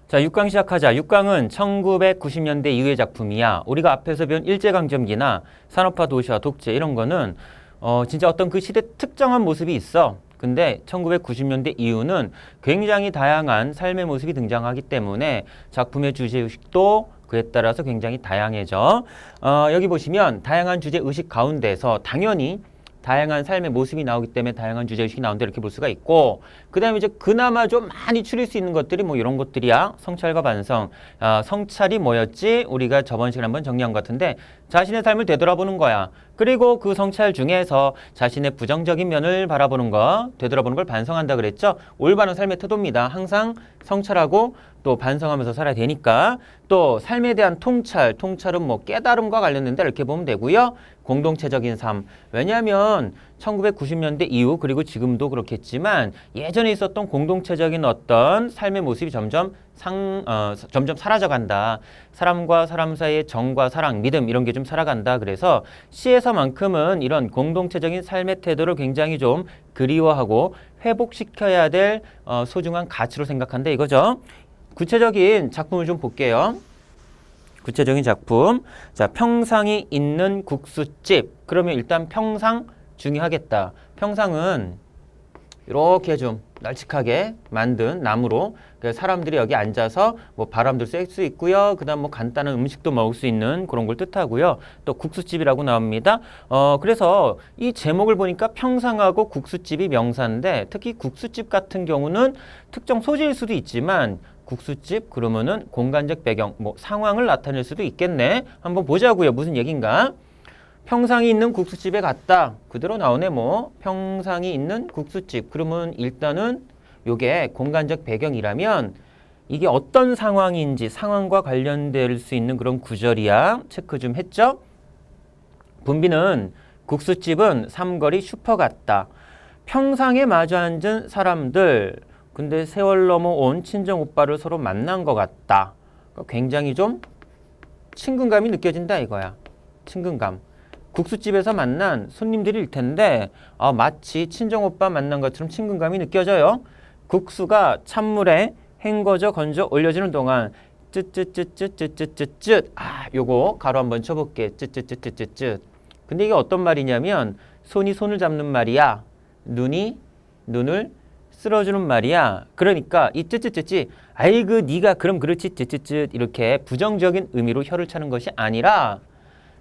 자, 6강 시작하자. 6강은 1990년대 이후의 작품이야. 우리가 앞에서 배운 일제강점기나 산업화 도시화 독재 이런 거는 진짜 어떤 그 시대 특정한 모습이 있어. 근데 1990년대 이후는 굉장히 다양한 삶의 모습이 등장하기 때문에 작품의 주제의식도 그에 따라서 굉장히 다양해져. 여기 보시면 다양한 주제의식 가운데서 당연히 다양한 삶의 모습이 나오기 때문에 다양한 주제의식이 나온다 이렇게 볼 수가 있고, 그 다음에 이제 그나마 좀 많이 추릴 수 있는 것들이 뭐 이런 것들이야. 성찰과 반성. 성찰이 뭐였지? 우리가 저번 시간에 한번 정리한 것 같은데 자신의 삶을 되돌아보는 거야. 그리고 그 성찰 중에서 자신의 부정적인 면을 바라보는 거, 되돌아보는 걸 반성한다 그랬죠? 올바른 삶의 태도입니다. 항상 성찰하고 또 반성하면서 살아야 되니까. 또 삶에 대한 통찰은 뭐 깨달음과 관련된다 이렇게 보면 되고요. 공동체적인 삶. 왜냐하면 1990년대 이후 그리고 지금도 그렇겠지만 예전에 있었던 공동체적인 어떤 삶의 모습이 점점 사라져간다. 사람과 사람 사이의 정과 사랑, 믿음 이런 게 좀 살아간다. 그래서 시에서만큼은 이런 공동체적인 삶의 태도를 굉장히 좀 그리워하고 회복시켜야 될 소중한 가치로 생각한다 이거죠. 구체적인 작품을 좀 볼게요. 구체적인 작품. 자, 평상이 있는 국수집. 그러면 일단 평상 중요하겠다. 평상은 이렇게 좀 널찍하게 만든 나무로 사람들이 여기 앉아서 뭐 바람도 쐴 수 있고요. 그다음 뭐 간단한 음식도 먹을 수 있는 그런 걸 뜻하고요. 또 국수집이라고 나옵니다. 그래서 이 제목을 보니까 평상하고 국수집이 명사인데 특히 국수집 같은 경우는 특정 소재일 수도 있지만 국수집 그러면은 공간적 배경, 뭐 상황을 나타낼 수도 있겠네. 한번 보자고요. 무슨 얘긴가? 평상이 있는 국수집에 갔다. 그대로 나오네 뭐. 평상이 있는 국수집. 그러면 일단은 요게 공간적 배경이라면 이게 어떤 상황인지 상황과 관련될 수 있는 그런 구절이야. 체크 좀 했죠? 분비는 국수집은 삼거리 슈퍼 같다. 평상에 마주 앉은 사람들 근데 세월 넘어온 친정 오빠를 서로 만난 것 같다. 굉장히 좀 친근감이 느껴진다 이거야. 친근감. 국수집에서 만난 손님들일 텐데 마치 친정 오빠 만난 것처럼 친근감이 느껴져요. 국수가 찬물에 헹궈져 건져 올려지는 동안 쯧쯧쯧쯧쯧쯧쯧. 요거 가로 한번 쳐볼게. 쯧쯧쯧쯧쯧. 근데 이게 어떤 말이냐면 손이 손을 잡는 말이야. 눈이 눈을 쓸어주는 말이야. 그러니까 이 쯧쯧쯧이 아이고 네가 그럼 그렇지 쯧쯧쯧 이렇게 부정적인 의미로 혀를 차는 것이 아니라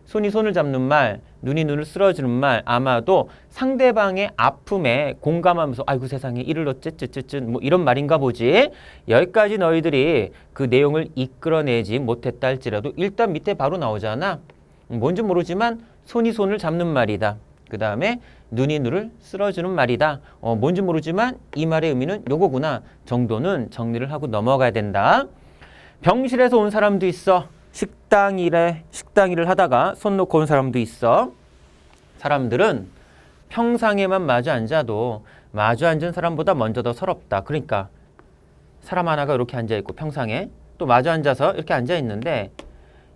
손이 손을 잡는 말, 눈이 눈을 쓸어주는 말 아마도 상대방의 아픔에 공감하면서 아이고 세상에 이를 어째 쯧쯧쯧 뭐 이런 말인가 보지. 여기까지 너희들이 그 내용을 이끌어내지 못했다 할지라도 일단 밑에 바로 나오잖아. 뭔지 모르지만 손이 손을 잡는 말이다. 그 다음에 눈이 눈을 쓸어주는 말이다. 뭔지 모르지만 이 말의 의미는 요거구나 정도는 정리를 하고 넘어가야 된다. 병실에서 온 사람도 있어. 식당 일을 하다가 손 놓고 온 사람도 있어. 사람들은 평상에만 마주 앉아도 마주 앉은 사람보다 먼저 더 서럽다. 그러니까 사람 하나가 이렇게 앉아있고 평상에 또 마주 앉아서 이렇게 앉아있는데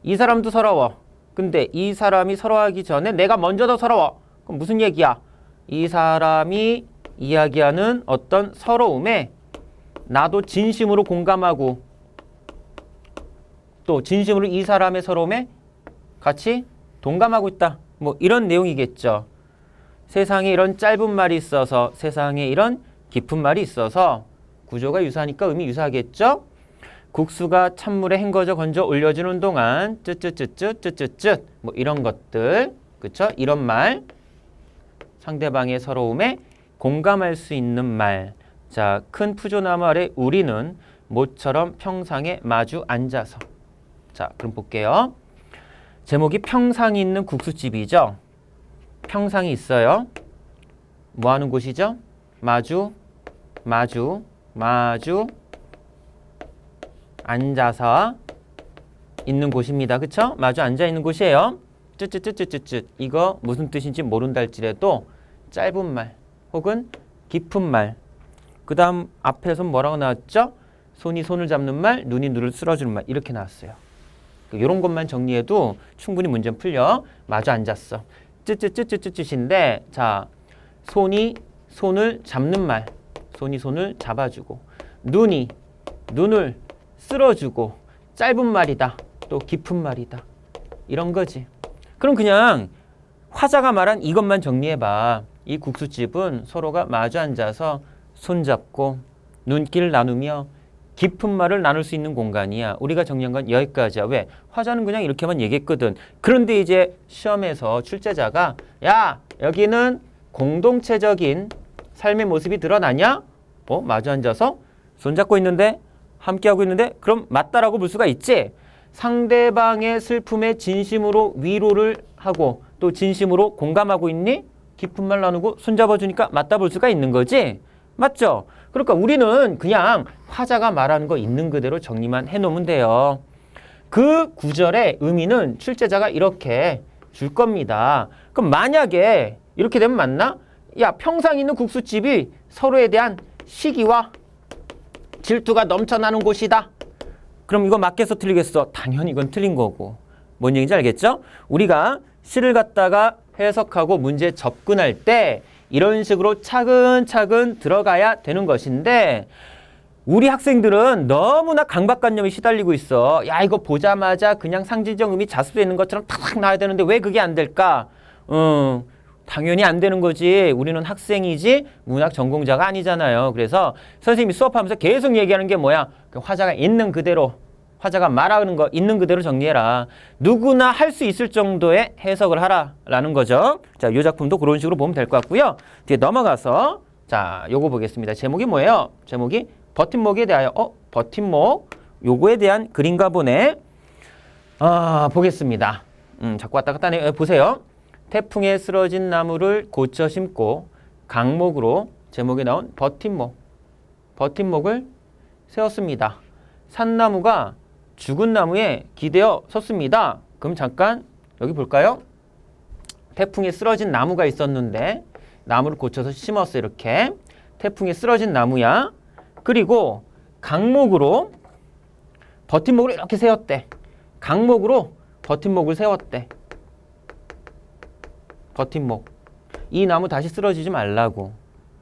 이 사람도 서러워. 근데 이 사람이 서러워하기 전에 내가 먼저 더 서러워. 그럼 무슨 얘기야? 이 사람이 이야기하는 어떤 서러움에 나도 진심으로 공감하고 또 진심으로 이 사람의 서러움에 같이 동감하고 있다. 뭐 이런 내용이겠죠. 세상에 이런 짧은 말이 있어서 세상에 이런 깊은 말이 있어서 구조가 유사하니까 의미 유사하겠죠. 국수가 찬물에 헹궈져 건져 올려주는 동안 쯧쯧쯧쯧쯧쯧 뭐 이런 것들 그쵸? 이런 말 상대방의 서러움에 공감할 수 있는 말. 자, 큰 푸조나무 아래 우리는 모처럼 평상에 마주 앉아서. 자, 그럼 볼게요. 제목이 평상이 있는 국수집이죠. 평상이 있어요. 뭐 하는 곳이죠? 마주 앉아서 있는 곳입니다. 그쵸? 마주 앉아 있는 곳이에요. 쯧쯧쯧쯧쯧. 이거 무슨 뜻인지 모른다 할지라도 짧은 말 혹은 깊은 말. 그 다음 앞에서 뭐라고 나왔죠? 손이 손을 잡는 말, 눈이 눈을 쓸어주는 말. 이렇게 나왔어요. 이런 것만 정리해도 충분히 문제는 풀려. 마주 앉았어. 쯧쯧쯧쯧쯧인데 자, 손이 손을 잡는 말. 손이 손을 잡아주고 눈이 눈을 쓸어주고 짧은 말이다. 또 깊은 말이다. 이런 거지. 그럼 그냥 화자가 말한 이것만 정리해봐. 이 국수집은 서로가 마주 앉아서 손잡고 눈길 나누며 깊은 말을 나눌 수 있는 공간이야. 우리가 정리한 건 여기까지야. 왜? 화자는 그냥 이렇게만 얘기했거든. 그런데 이제 시험에서 출제자가 야, 여기는 공동체적인 삶의 모습이 드러나냐? 마주 앉아서 손잡고 있는데 함께하고 있는데 그럼 맞다라고 볼 수가 있지. 상대방의 슬픔에 진심으로 위로를 하고 또 진심으로 공감하고 있니? 깊은 말 나누고 손잡아주니까 맞다 볼 수가 있는 거지. 맞죠? 그러니까 우리는 그냥 화자가 말하는 거 있는 그대로 정리만 해놓으면 돼요. 그 구절의 의미는 출제자가 이렇게 줄 겁니다. 그럼 만약에 이렇게 되면 맞나? 야, 평상 있는 국수집이 서로에 대한 시기와 질투가 넘쳐나는 곳이다. 그럼 이거 맞겠어 틀리겠어? 당연히 이건 틀린 거고. 뭔 얘기인지 알겠죠? 우리가 시를 갖다가 해석하고 문제에 접근할 때 이런 식으로 차근차근 들어가야 되는 것인데 우리 학생들은 너무나 강박관념에 시달리고 있어. 야, 이거 보자마자 그냥 상징적 의미 자습되는 것처럼 탁 나와야 되는데 왜 그게 안 될까? 당연히 안 되는 거지. 우리는 학생이지 문학 전공자가 아니잖아요. 그래서 선생님이 수업하면서 계속 얘기하는 게 뭐야? 그 화자가 있는 그대로, 화자가 말하는 거 있는 그대로 정리해라. 누구나 할 수 있을 정도의 해석을 하라라는 거죠. 자, 이 작품도 그런 식으로 보면 될 것 같고요. 뒤에 넘어가서 자, 요거 보겠습니다. 제목이 뭐예요? 제목이 버팀목에 대하여. 버팀목. 요거에 대한 글인가 보네. 보겠습니다. 자꾸 왔다 갔다 하네. 보세요. 태풍에 쓰러진 나무를 고쳐 심고 강목으로 제목에 나온 버팀목. 버팀목을 세웠습니다. 산나무가 죽은 나무에 기대어 섰습니다. 그럼 잠깐 여기 볼까요? 태풍에 쓰러진 나무가 있었는데 나무를 고쳐서 심었어. 이렇게 태풍에 쓰러진 나무야. 그리고 강목으로 버팀목을 이렇게 세웠대. 강목으로 버팀목을 세웠대. 버팀목. 이 나무 다시 쓰러지지 말라고.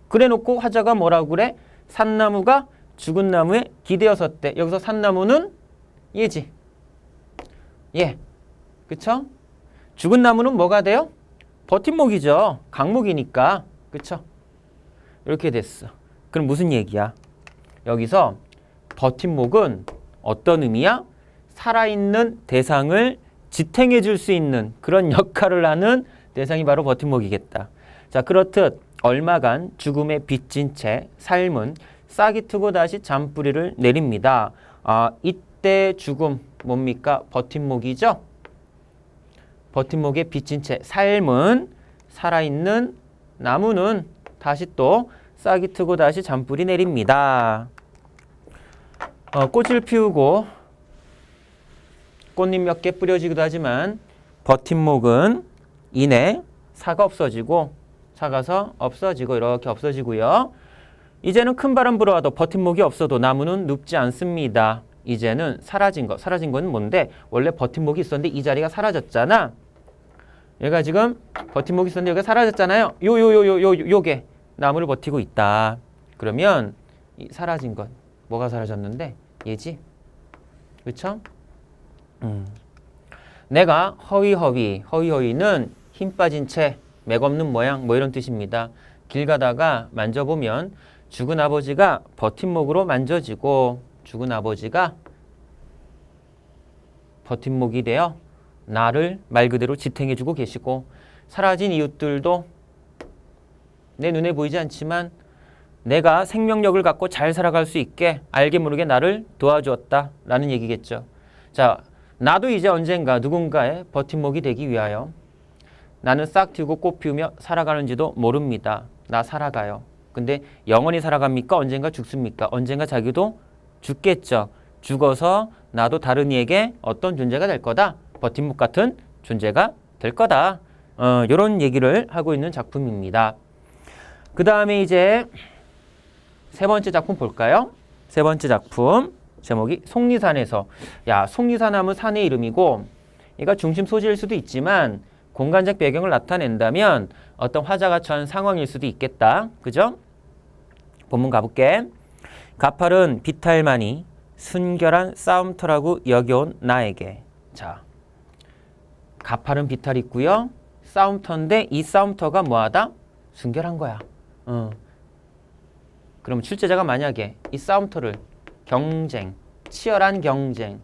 그래놓고 화자가 뭐라고 그래? 산나무가 죽은 나무에 기대어 섰대. 여기서 산나무는 얘지. 예. 그쵸? 죽은 나무는 뭐가 돼요? 버팀목이죠. 강목이니까. 그쵸? 이렇게 됐어. 그럼 무슨 얘기야? 여기서 버팀목은 어떤 의미야? 살아있는 대상을 지탱해 줄 수 있는 그런 역할을 하는 대상이 바로 버팀목이겠다. 자, 그렇듯 얼마간 죽음에 빚진 채 삶은 싹이 트고 다시 잔뿌리를 내립니다. 이때 죽음 뭡니까? 버팀목이죠? 버팀목에 빚진 채 삶은 살아있는 나무는 다시 또 싹이 트고 다시 잔뿌리 내립니다. 꽃을 피우고 꽃잎 몇 개 뿌려지기도 하지만 버팀목은 이내 사가 없어지고 사가서 없어지고 이렇게 없어지고요. 이제는 큰 바람 불어와도 버팀목이 없어도 나무는 눕지 않습니다. 이제는 사라진 거. 사라진 건 뭔데? 원래 버팀목이 있었는데 이 자리가 사라졌잖아. 얘가 지금 버팀목이 있었는데 여기가 사라졌잖아요. 요게 나무를 버티고 있다. 그러면 이 사라진 것. 뭐가 사라졌는데? 얘지. 그쵸? 내가 허위는 힘 빠진 채 맥없는 모양 뭐 이런 뜻입니다. 길 가다가 만져보면 죽은 아버지가 버팀목으로 만져지고 죽은 아버지가 버팀목이 되어 나를 말 그대로 지탱해주고 계시고 사라진 이웃들도 내 눈에 보이지 않지만 내가 생명력을 갖고 잘 살아갈 수 있게 알게 모르게 나를 도와주었다 라는 얘기겠죠. 자, 나도 이제 언젠가 누군가의 버팀목이 되기 위하여 나는 싹 틔우고 꽃 피우며 살아가는지도 모릅니다. 나 살아가요. 근데 영원히 살아갑니까? 언젠가 죽습니까? 언젠가 자기도 죽겠죠. 죽어서 나도 다른 이에게 어떤 존재가 될 거다. 버팀목 같은 존재가 될 거다. 이런 얘기를 하고 있는 작품입니다. 그 다음에 이제 세 번째 작품 볼까요? 세 번째 작품 제목이 속리산에서. 야, 속리산 하면 산의 이름이고 얘가 중심 소재일 수도 있지만 공간적 배경을 나타낸다면 어떤 화자가 처한 상황일 수도 있겠다. 그죠? 본문 가볼게. 가팔은 비탈만이 순결한 싸움터라고 여겨온 나에게. 자, 가파른 비탈 있고요. 싸움터인데 이 싸움터가 뭐하다? 순결한 거야. 그럼 출제자가 만약에 이 싸움터를 경쟁, 치열한 경쟁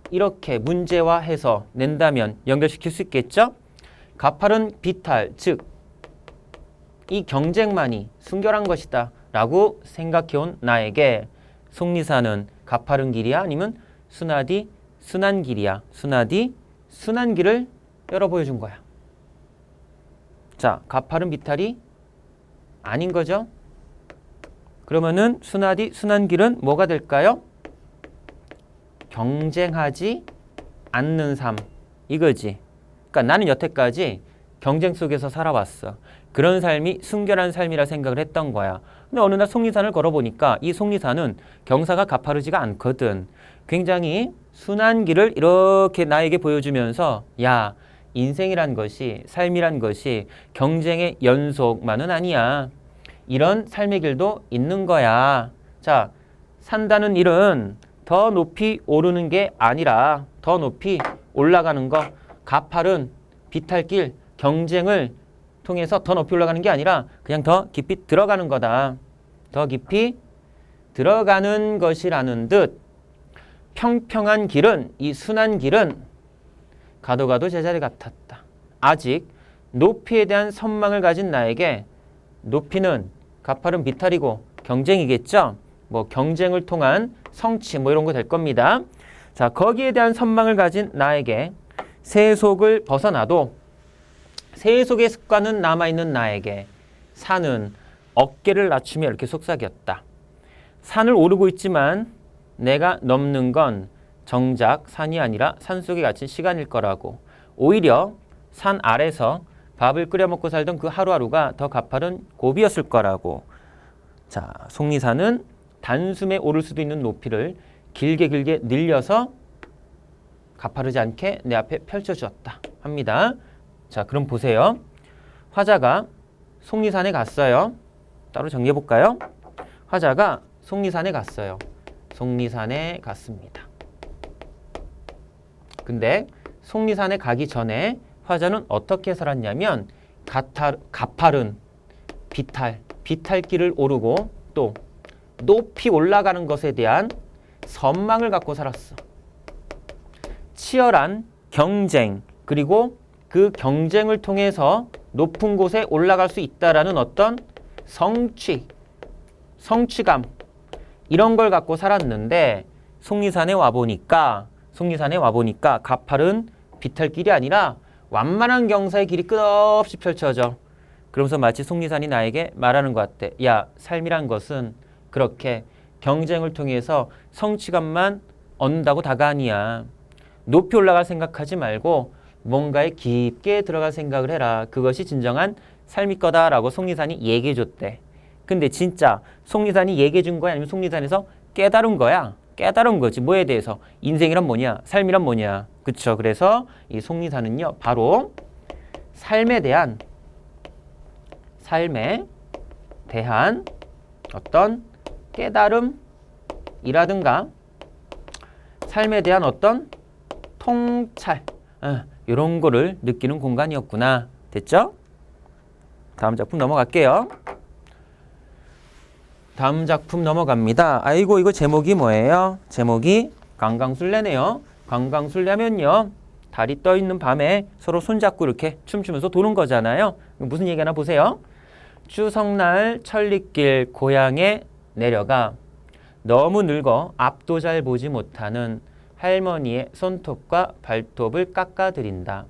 이렇게 문제화해서 낸다면 연결시킬 수 있겠죠? 가파른 비탈, 즉 이 경쟁만이 순결한 것이다 라고 생각해온 나에게 속리사는 가파른 길이야? 아니면 순하디 순한 길이야? 순하디 순한 길을 열어 보여준 거야. 자, 가파른 비탈이 아닌 거죠? 그러면은 순하디 순한 길은 뭐가 될까요? 경쟁하지 않는 삶 이거지. 그러니까 나는 여태까지 경쟁 속에서 살아왔어. 그런 삶이 순결한 삶이라 생각을 했던 거야. 근데 어느 날 속리산을 걸어보니까 이 속리산은 경사가 가파르지가 않거든. 굉장히 순한 길을 이렇게 나에게 보여주면서 야, 인생이란 것이, 삶이란 것이 경쟁의 연속만은 아니야. 이런 삶의 길도 있는 거야. 자, 산다는 일은 더 높이 오르는 게 아니라 더 높이 올라가는 거. 가파른 비탈길, 경쟁을 통해서 더 높이 올라가는 게 아니라 그냥 더 깊이 들어가는 거다. 더 깊이 들어가는 것이라는 듯 평평한 길은, 이 순한 길은 가도 가도 제자리 같았다. 아직 높이에 대한 선망을 가진 나에게 높이는 가파른 비탈이고 경쟁이겠죠. 뭐 경쟁을 통한 성취 뭐 이런 거 될 겁니다. 자, 거기에 대한 선망을 가진 나에게 세속을 벗어나도 세속의 습관은 남아있는 나에게 산은 어깨를 낮추며 이렇게 속삭였다. 산을 오르고 있지만 내가 넘는 건 정작 산이 아니라 산속에 갇힌 시간일 거라고. 오히려 산 아래서 밥을 끓여 먹고 살던 그 하루하루가 더 가파른 고비였을 거라고. 자, 속리산은 단숨에 오를 수도 있는 높이를 길게 길게 늘려서 가파르지 않게 내 앞에 펼쳐주었다 합니다. 자, 그럼 보세요. 화자가 속리산에 갔어요. 따로 정리해 볼까요? 화자가 속리산에 갔어요. 속리산에 갔습니다. 근데 속리산에 가기 전에 화자는 어떻게 살았냐면 가파른 비탈길을 오르고 또 높이 올라가는 것에 대한 선망을 갖고 살았어. 치열한 경쟁, 그리고 그 경쟁을 통해서 높은 곳에 올라갈 수 있다라는 어떤 성취감 이런 걸 갖고 살았는데 속리산에 와보니까 가파른 비탈길이 아니라 완만한 경사의 길이 끝없이 펼쳐져. 그러면서 마치 속리산이 나에게 말하는 것 같아. 야, 삶이란 것은 그렇게 경쟁을 통해서 성취감만 얻는다고 다가 아니야. 높이 올라갈 생각하지 말고 뭔가에 깊게 들어갈 생각을 해라. 그것이 진정한 삶일 거다라고 속리산이 얘기해 줬대. 근데 진짜 속리산이 얘기해 준 거야? 아니면 속리산에서 깨달은 거야? 깨달은 거지. 뭐에 대해서? 인생이란 뭐냐? 삶이란 뭐냐? 그쵸? 그래서 이 속리산은요, 바로 삶에 대한 어떤 깨달음이라든가 삶에 대한 어떤 통찰, 이런 거를 느끼는 공간이었구나. 됐죠? 다음 작품 넘어갈게요. 다음 작품 넘어갑니다. 아이고, 이거 제목이 뭐예요? 제목이 강강술래네요. 강강술래면요, 달이 떠 있는 밤에 서로 손잡고 이렇게 춤추면서 도는 거잖아요. 무슨 얘기하나 보세요. 추석날 천리길 고향에 내려가 너무 늙어 앞도 잘 보지 못하는 할머니의 손톱과 발톱을 깎아드린다.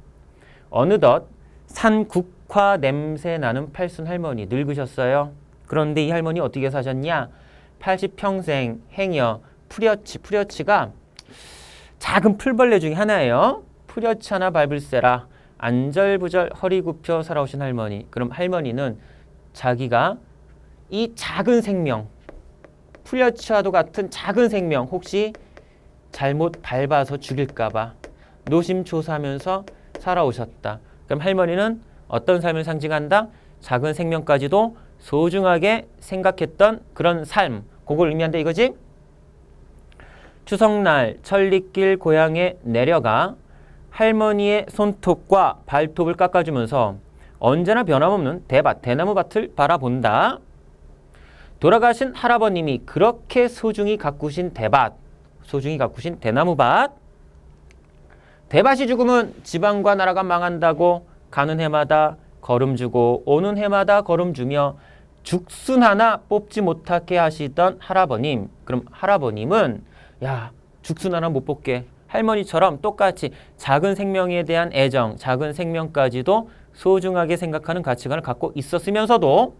어느덧 산국화 냄새 나는 팔순 할머니 늙으셨어요. 그런데 이 할머니 어떻게 사셨냐? 80평생 행여 푸려치가 작은 풀벌레 중에 하나예요. 푸려치 하나 밟을세라 안절부절 허리 굽혀 살아오신 할머니. 그럼 할머니는 자기가 이 작은 생명, 푸려치와도 같은 작은 생명 혹시 잘못 밟아서 죽일까봐 노심초사하면서 살아오셨다. 그럼 할머니는 어떤 삶을 상징한다? 작은 생명까지도 소중하게 생각했던 그런 삶, 그걸 의미한다 이거지? 추석날 천리길 고향에 내려가 할머니의 손톱과 발톱을 깎아주면서 언제나 변함없는 대밭, 대나무밭을 바라본다. 돌아가신 할아버님이 그렇게 소중히 가꾸신 대밭, 소중히 가꾸신 대나무밭. 대밭이 죽으면 지방과 나라가 망한다고 가는 해마다 걸음 주고 오는 해마다 걸음 주며 죽순 하나 뽑지 못하게 하시던 할아버님. 그럼 할아버님은 야, 죽순 하나 못 뽑게. 할머니처럼 똑같이 작은 생명에 대한 애정, 작은 생명까지도 소중하게 생각하는 가치관을 갖고 있었으면서도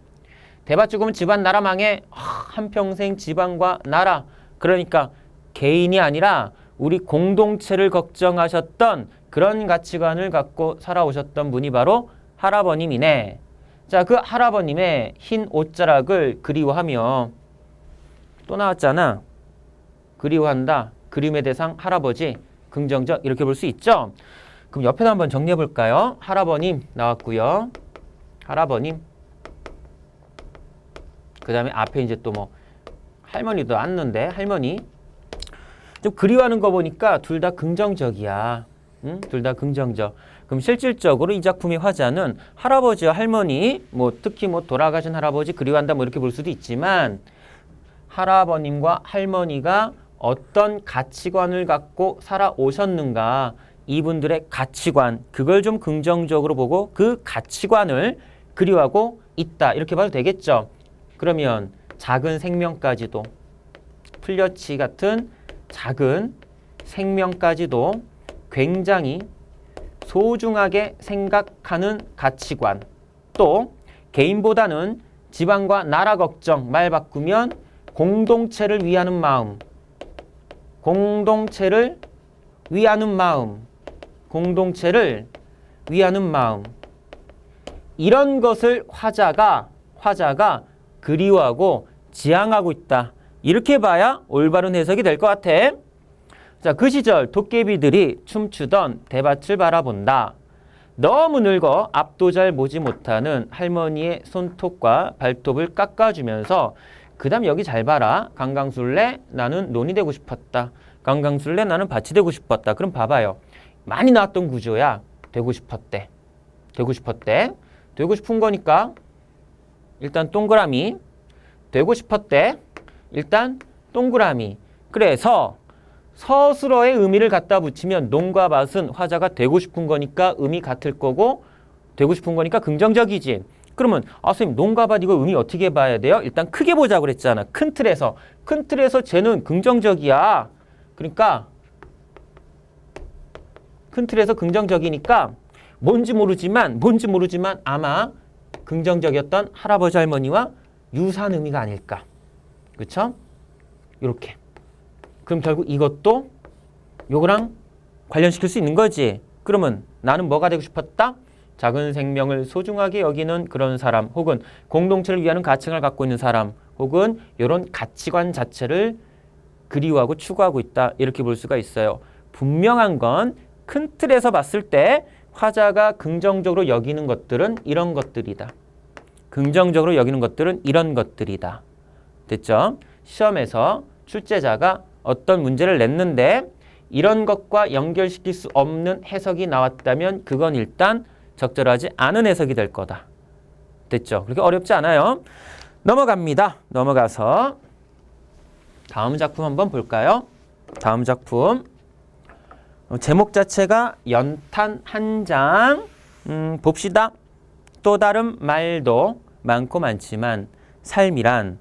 대밭 죽으면 집안 나라 망해. 한평생 집안과 나라. 그러니까 개인이 아니라 우리 공동체를 걱정하셨던 그런 가치관을 갖고 살아오셨던 분이 바로 할아버님이네. 자, 그 할아버님의 흰 옷자락을 그리워하며 또 나왔잖아. 그리워한다. 그림의 대상 할아버지. 긍정적 이렇게 볼 수 있죠. 그럼 옆에도 한번 정리해 볼까요? 할아버님 나왔고요. 할아버님. 그 다음에 앞에 이제 또 뭐 할머니도 앉는데 할머니. 좀 그리워하는 거 보니까 둘 다 긍정적이야. 응? 둘 다 긍정적. 그럼 실질적으로 이 작품의 화자는 할아버지와 할머니, 뭐 특히 뭐 돌아가신 할아버지 그리워한다 뭐 이렇게 볼 수도 있지만 할아버님과 할머니가 어떤 가치관을 갖고 살아오셨는가, 이분들의 가치관, 그걸 좀 긍정적으로 보고 그 가치관을 그리워하고 있다. 이렇게 봐도 되겠죠. 그러면 작은 생명까지도, 풀려치 같은 작은 생명까지도 굉장히 소중하게 생각하는 가치관, 또 개인보다는 지방과 나라 걱정, 말 바꾸면 공동체를 위하는 마음, 공동체를 위하는 마음, 공동체를 위하는 마음, 이런 것을 화자가 그리워하고 지향하고 있다. 이렇게 봐야 올바른 해석이 될 것 같아. 자, 그 시절 도깨비들이 춤추던 대밭을 바라본다. 너무 늙어 앞도 잘 보지 못하는 할머니의 손톱과 발톱을 깎아주면서 그 다음 여기 잘 봐라. 강강술래 나는 논이 되고 싶었다. 강강술래 나는 밭이 되고 싶었다. 그럼 봐봐요. 많이 나왔던 구조야. 되고 싶었대. 되고 싶었대. 되고 싶은 거니까 일단 동그라미. 되고 싶었대. 일단 동그라미. 그래서 서술어의 의미를 갖다 붙이면 논과 밭은 화자가 되고 싶은 거니까 의미 같을 거고 되고 싶은 거니까 긍정적이지. 그러면 선생님 논과 밭 이거 의미 어떻게 봐야 돼요? 일단 크게 보자고 그랬잖아. 큰 틀에서 쟤는 긍정적이야. 그러니까 큰 틀에서 긍정적이니까 뭔지 모르지만 아마 긍정적이었던 할아버지 할머니와 유사한 의미가 아닐까. 그렇죠? 이렇게. 그럼 결국 이것도 요거랑 관련시킬 수 있는 거지. 그러면 나는 뭐가 되고 싶었다? 작은 생명을 소중하게 여기는 그런 사람, 혹은 공동체를 위하는 가치관을 갖고 있는 사람, 혹은 이런 가치관 자체를 그리워하고 추구하고 있다. 이렇게 볼 수가 있어요. 분명한 건 큰 틀에서 봤을 때 화자가 긍정적으로 여기는 것들은 이런 것들이다. 긍정적으로 여기는 것들은 이런 것들이다. 됐죠? 시험에서 출제자가 어떤 문제를 냈는데 이런 것과 연결시킬 수 없는 해석이 나왔다면 그건 일단 적절하지 않은 해석이 될 거다. 됐죠? 그렇게 어렵지 않아요. 넘어갑니다. 넘어가서 다음 작품 한번 볼까요? 다음 작품 제목 자체가 연탄 한 장. 봅시다. 또 다른 말도 많고 많지만 삶이란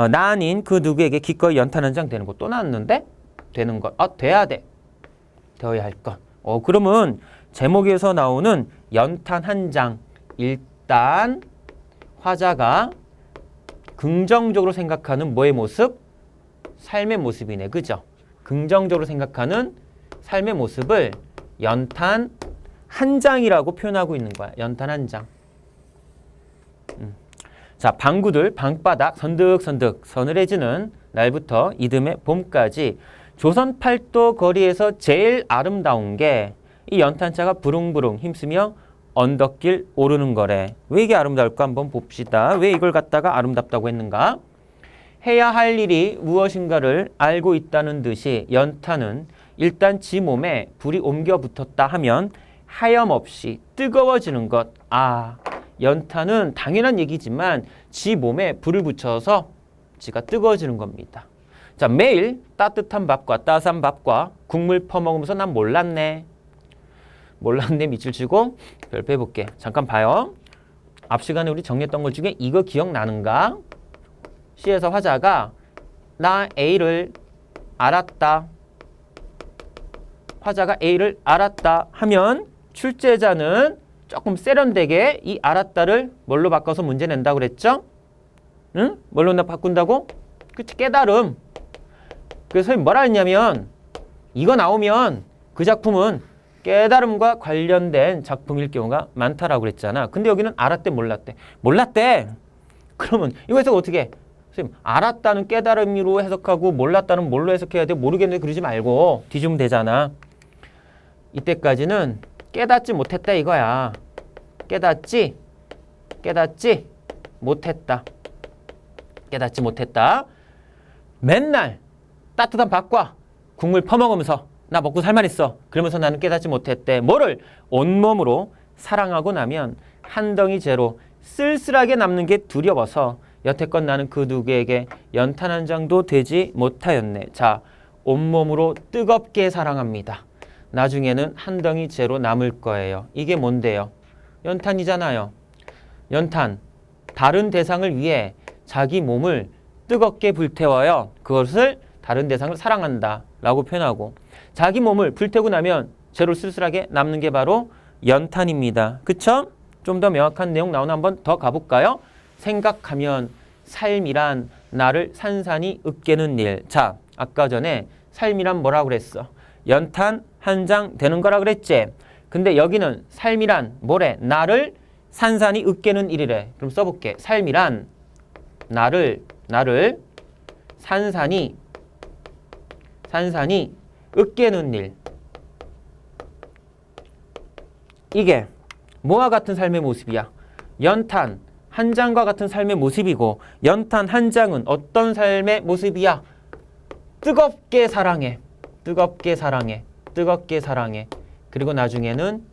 나 아닌 그 누구에게 기꺼이 연탄 한 장 되는 것. 또 나왔는데? 되는 것. 돼야 돼. 되어야 할 것. 그러면 제목에서 나오는 연탄 한 장. 일단 화자가 긍정적으로 생각하는 뭐의 모습? 삶의 모습이네. 그죠? 긍정적으로 생각하는 삶의 모습을 연탄 한 장이라고 표현하고 있는 거야. 연탄 한 장. 자, 방구들 방바닥 선득선득 서늘해지는 날부터 이듬해 봄까지 조선 팔도 거리에서 제일 아름다운 게 이 연탄차가 부릉부릉 힘쓰며 언덕길 오르는 거래. 왜 이게 아름다울까 한번 봅시다. 왜 이걸 갖다가 아름답다고 했는가? 해야 할 일이 무엇인가를 알고 있다는 듯이 연탄은 일단 지 몸에 불이 옮겨 붙었다 하면 하염없이 뜨거워지는 것. 아, 연탄은 당연한 얘기지만 지 몸에 불을 붙여서 지가 뜨거워지는 겁니다. 자, 매일 따뜻한 밥과 따스한 밥과 국물 퍼먹으면서 난 몰랐네. 몰랐네 밑줄 치고 별표 해볼게. 잠깐 봐요. 앞 시간에 우리 정리했던 것 중에 이거 기억나는가? C에서 화자가 나 A를 알았다. 화자가 A를 알았다 하면 출제자는 조금 세련되게 이 알았다를 뭘로 바꿔서 문제 낸다고 그랬죠? 응? 뭘로 바꾼다고? 그치, 깨달음. 그래서 선생님 뭐라 했냐면 이거 나오면 그 작품은 깨달음과 관련된 작품일 경우가 많다라고 그랬잖아. 근데 여기는 알았대 몰랐대. 몰랐대. 그러면 이거 해석 어떻게 해? 선생님 알았다는 깨달음으로 해석하고 몰랐다는 뭘로 해석해야 돼? 모르겠는데 그러지 말고 뒤주면 되잖아. 이때까지는 깨닫지 못했다 이거야. 깨닫지 못했다. 깨닫지 못했다. 맨날 따뜻한 밥과 국물 퍼먹으면서 나 먹고 살만 있어. 그러면서 나는 깨닫지 못했대. 뭐를? 온몸으로 사랑하고 나면 한 덩이 재로 쓸쓸하게 남는 게 두려워서 여태껏 나는 그 누구에게 연탄 한 장도 되지 못하였네. 자, 온몸으로 뜨겁게 사랑합니다. 나중에는 한 덩이 재로 남을 거예요. 이게 뭔데요? 연탄이잖아요. 연탄. 다른 대상을 위해 자기 몸을 뜨겁게 불태워요. 그것을 다른 대상을 사랑한다 라고 표현하고 자기 몸을 불태우고 나면 재로 쓸쓸하게 남는 게 바로 연탄입니다. 그쵸? 좀 더 명확한 내용 나오나 한번 더 가볼까요? 생각하면 삶이란 나를 산산이 으깨는 일. 자, 아까 전에 삶이란 뭐라고 그랬어? 연탄 한 장 되는 거라 그랬지? 근데 여기는 삶이란 뭐래? 나를 산산이 으깨는 일이래. 그럼 써볼게. 삶이란 나를 산산이 으깨는 일. 이게 뭐와 같은 삶의 모습이야? 연탄 한 장과 같은 삶의 모습이고 연탄 한 장은 어떤 삶의 모습이야? 뜨겁게 사랑해. 뜨겁게 사랑해. 뜨겁게 사랑해. 그리고 나중에는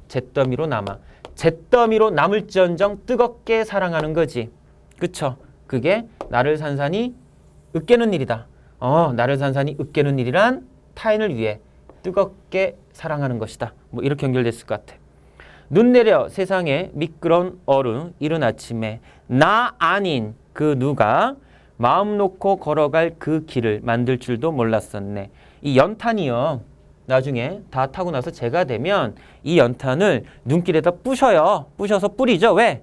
잿더미로 남아. 잿더미로 남을지언정 뜨겁게 사랑하는 거지. 그쵸? 그게 나를 산산이 으깨는 일이다. 나를 산산이 으깨는 일이란 타인을 위해 뜨겁게 사랑하는 것이다. 뭐 이렇게 연결됐을 것 같아. 눈 내려 세상에 미끄러운 얼음 이른 아침에 나 아닌 그 누가 마음 놓고 걸어갈 그 길을 만들 줄도 몰랐었네. 이 연탄이요. 나중에 다 타고 나서 재가 되면 이 연탄을 눈길에다 부셔요. 부셔서 뿌리죠. 왜?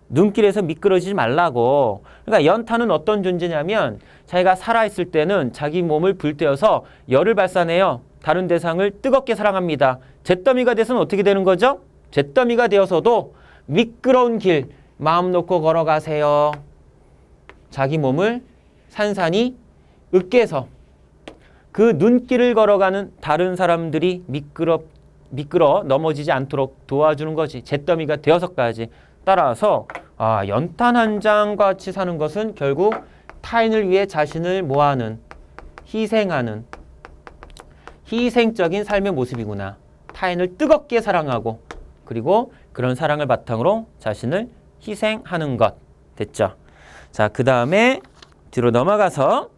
눈길에서 미끄러지지 말라고. 그러니까 연탄은 어떤 존재냐면 자기가 살아있을 때는 자기 몸을 불태워서 열을 발산해요. 다른 대상을 뜨겁게 사랑합니다. 잿더미가 돼서는 어떻게 되는 거죠? 잿더미가 되어서도 미끄러운 길 마음 놓고 걸어가세요. 자기 몸을 산산이 으깨서 그 눈길을 걸어가는 다른 사람들이 미끄러 넘어지지 않도록 도와주는 것이 잿더미가 되어서까지. 따라서 연탄 한 장과 같이 사는 것은 결국 타인을 위해 자신을 뭐하는 희생하는 희생적인 삶의 모습이구나. 타인을 뜨겁게 사랑하고 그리고 그런 사랑을 바탕으로 자신을 희생하는 것. 됐죠? 자, 그 다음에 뒤로 넘어가서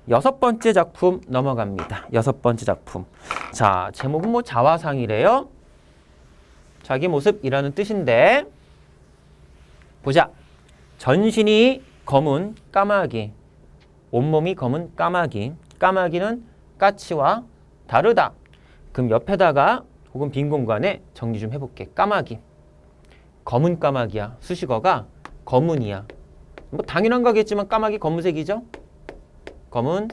6번째 작품 넘어갑니다. 6번째 작품. 자, 제목은 뭐 자화상이래요. 자기 모습이라는 뜻인데 보자. 전신이 검은 까마귀, 온몸이 검은 까마귀. 까마귀는 까치와 다르다. 그럼 옆에다가 혹은 빈 공간에 정리 좀 해볼게. 까마귀. 검은 까마귀야. 수식어가 검은이야. 뭐 당연한 거겠지만 까마귀 검은색이죠. 검은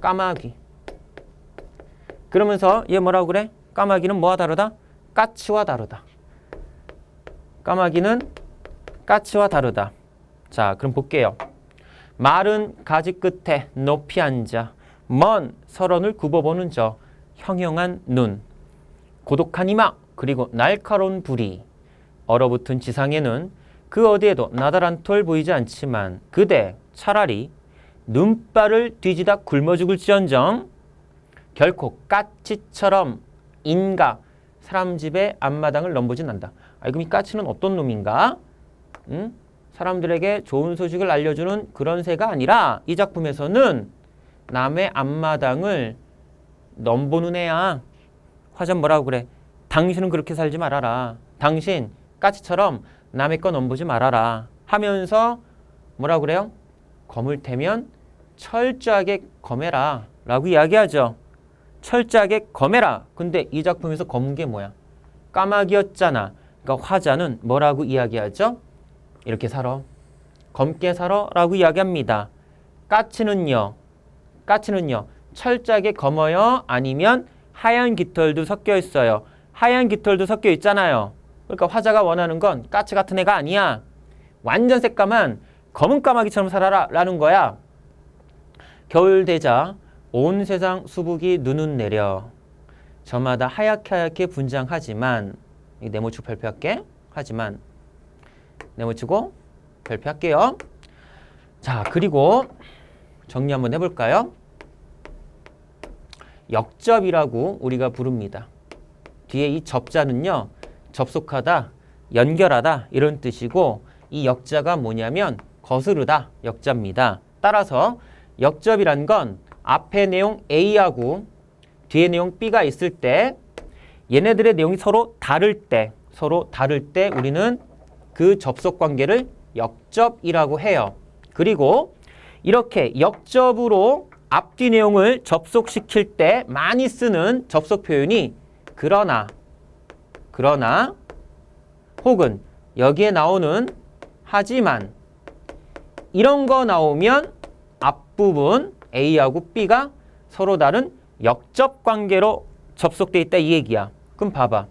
까마귀. 그러면서 얘 뭐라고 그래? 까마귀는 뭐와 다르다? 까치와 다르다. 까마귀는 까치와 다르다. 자, 그럼 볼게요. 마른 가지 끝에 높이 앉아 먼 설원을 굽어보는 저 형형한 눈, 고독한 이마, 그리고 날카로운 부리, 얼어붙은 지상에는 그 어디에도 나다란 톨 보이지 않지만 그대 차라리 눈발을 뒤지다 굶어 죽을지언정 결코 까치처럼 인가 사람 집의 앞마당을 넘보진 않는다. 그럼 이 까치는 어떤 놈인가? 사람들에게 좋은 소식을 알려주는 그런 새가 아니라 이 작품에서는 남의 앞마당을 넘보는 애야. 화전 뭐라고 그래? 당신은 그렇게 살지 말아라. 당신 까치처럼 남의 거 넘보지 말아라. 하면서 뭐라고 그래요? 검을 태면 철저하게 검해라 라고 이야기하죠. 철저하게 검해라. 근데 이 작품에서 검은 게 뭐야? 까마귀였잖아. 그러니까 화자는 뭐라고 이야기하죠? 이렇게 살아. 검게 살아 라고 이야기합니다. 까치는요. 철저하게 검어요? 아니면 하얀 깃털도 섞여 있어요. 하얀 깃털도 섞여 있잖아요. 그러니까 화자가 원하는 건 까치 같은 애가 아니야. 완전 새까만 검은 까마귀처럼 살아라 라는 거야. 겨울 되자 온 세상 수북이 눈은 내려 저마다 하얗게 분장하지만 네모치고 발표할게. 하지만 네모치고 발표할게요. 자, 그리고 정리 한번 해볼까요? 역접이라고 우리가 부릅니다. 뒤에 이 접자는요, 접속하다, 연결하다 이런 뜻이고 이 역자가 뭐냐면 거스르다 역자입니다. 따라서 역접이란 건 앞에 내용 A하고 뒤에 내용 B가 있을 때 얘네들의 내용이 서로 다를 때 우리는 그 접속 관계를 역접이라고 해요. 그리고 이렇게 역접으로 앞뒤 내용을 접속시킬 때 많이 쓰는 접속 표현이 그러나 혹은 여기에 나오는 하지만 이런 거 나오면 앞부분 A하고 B가 서로 다른 역접 관계로 접속돼 있다 이 얘기야. 그럼 봐봐.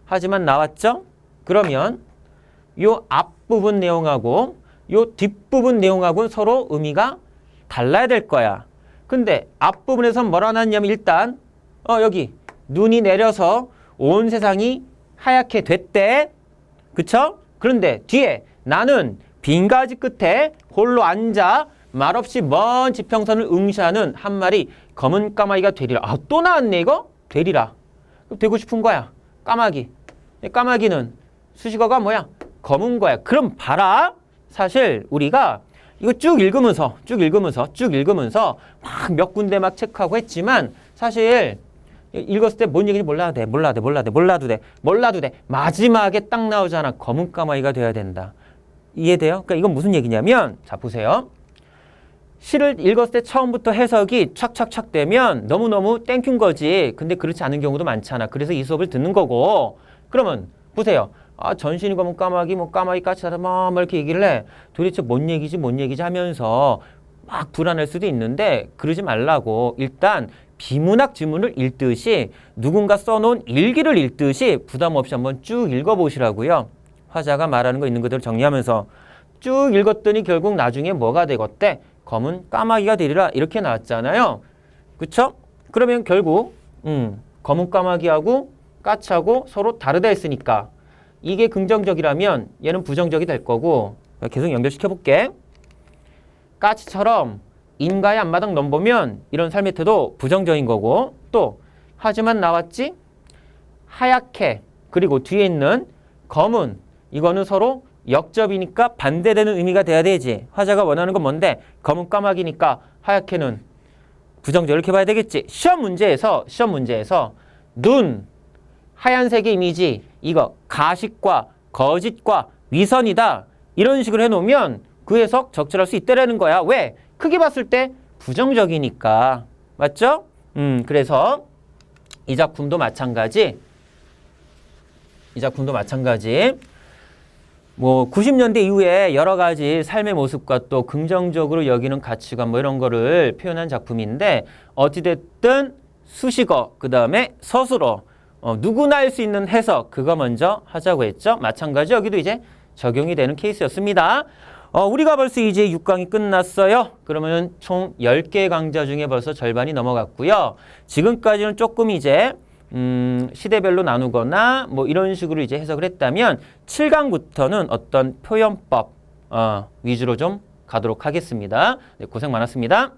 하지만 나왔죠? 그러면 요 앞부분 내용하고 요 뒷부분 내용하고는 서로 의미가 달라야 될 거야. 근데 앞부분에선 뭐라 나왔냐면 일단 여기 눈이 내려서 온 세상이 하얗게 됐대. 그쵸? 그런데 뒤에 나는 빈 가지 끝에 홀로 앉아 말없이 먼 지평선을 응시하는 한 마리 검은 까마귀가 되리라. 또 나왔네 이거? 되리라. 되고 싶은 거야. 까마귀. 까마귀는 수식어가 뭐야? 검은 거야. 그럼 봐라. 사실 우리가 이거 쭉 읽으면서 막 몇 군데 막 체크하고 했지만 사실 읽었을 때 뭔 얘기인지 몰라도 돼. 마지막에 딱 나오잖아. 검은 까마귀가 돼야 된다. 이해돼요? 그러니까 이건 무슨 얘기냐면 자 보세요. 시를 읽었을 때 처음부터 해석이 착착착 되면 너무너무 땡큐인 거지. 근데 그렇지 않은 경우도 많잖아. 그래서 이 수업을 듣는 거고. 그러면 보세요. 전신이 검은 까마귀, 까마귀 까치다 막 이렇게 얘기를 해. 도대체 뭔 얘기지 하면서 막 불안할 수도 있는데 그러지 말라고. 일단 비문학 지문을 읽듯이 누군가 써놓은 일기를 읽듯이 부담 없이 한번 쭉 읽어보시라고요. 화자가 말하는 거 있는 그대로 정리하면서 쭉 읽었더니 결국 나중에 뭐가 되겠대? 검은 까마귀가 되리라 이렇게 나왔잖아요. 그쵸? 그러면 결국 검은 까마귀하고 까치하고 서로 다르다 했으니까 이게 긍정적이라면 얘는 부정적이 될 거고 계속 연결시켜 볼게. 까치처럼 인가의 앞마당 넘보면 이런 삶의 태도 부정적인 거고 또 하지만 나왔지? 하얗게 그리고 뒤에 있는 검은 이거는 서로 역접이니까 반대되는 의미가 돼야 되지. 화자가 원하는 건 뭔데? 검은 까마귀니까 하얗게는 부정적 이렇게 봐야 되겠지. 시험 문제에서 눈, 하얀색의 이미지 이거 가식과 거짓과 위선이다. 이런 식으로 해놓으면 그 해석 적절할 수 있다라는 거야. 왜? 크게 봤을 때 부정적이니까. 맞죠? 그래서 이 작품도 마찬가지. 뭐 90년대 이후에 여러 가지 삶의 모습과 또 긍정적으로 여기는 가치관 뭐 이런 거를 표현한 작품인데 어찌됐든 수식어 그 다음에 서술어 누구나 할 수 있는 해석 그거 먼저 하자고 했죠. 마찬가지 여기도 이제 적용이 되는 케이스였습니다. 우리가 벌써 이제 6강이 끝났어요. 그러면 총 10개 강좌 중에 벌써 절반이 넘어갔고요. 지금까지는 조금 이제 시대별로 나누거나 뭐 이런 식으로 이제 해석을 했다면 7강부터는 어떤 표현법 위주로 좀 가도록 하겠습니다. 네, 고생 많았습니다.